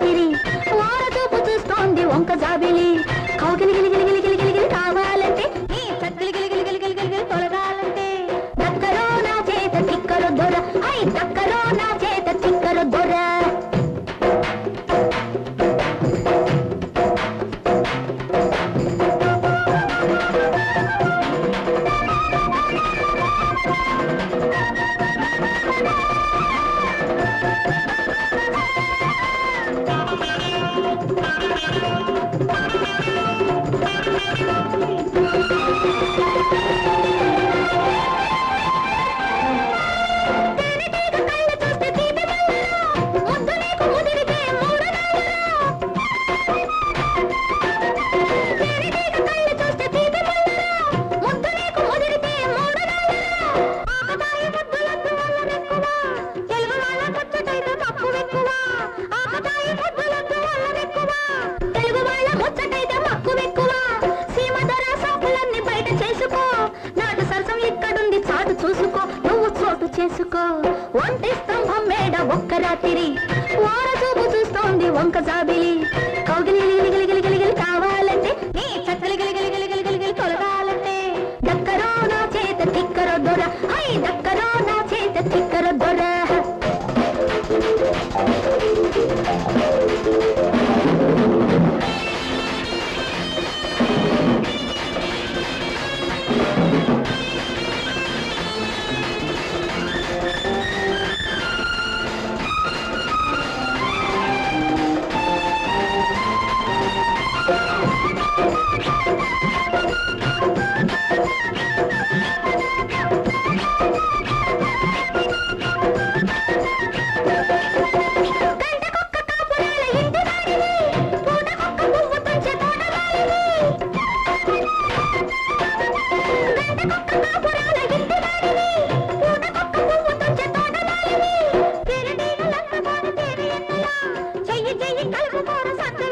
రాత్రి వార చూపు చూస్తోంది వంక జాబిలి కౌగిలి గిలి గిలి గిలి గిలి గిలి కావాలంటే నీ చక్కలి గిలి గిలి గిలి గిలి గిలి తొలగాలంటే దక్కరో నా చేత చిక్కరు దొర ఐ దక్కరో నా చేత చిక్కరు దొర చేసుకో ఒంటి స్తంభం మేడ ఒక్క రాత్రి వార చూపు చూస్తోంది వంక జాబిలి కౌగిలి గిలి గిలి గిలి గిలి గిలి కావాలంటే నీ చక్కలి గిలి గిలి గిలి గిలి గిలి గిలి తొలగాలంటే దక్కరో నా చేత తిక్కరో దొర ఐ దక్కరో నా చేత తిక్కరో దొర చెయ్యి చెయ్యి కలుపుకోర సత్త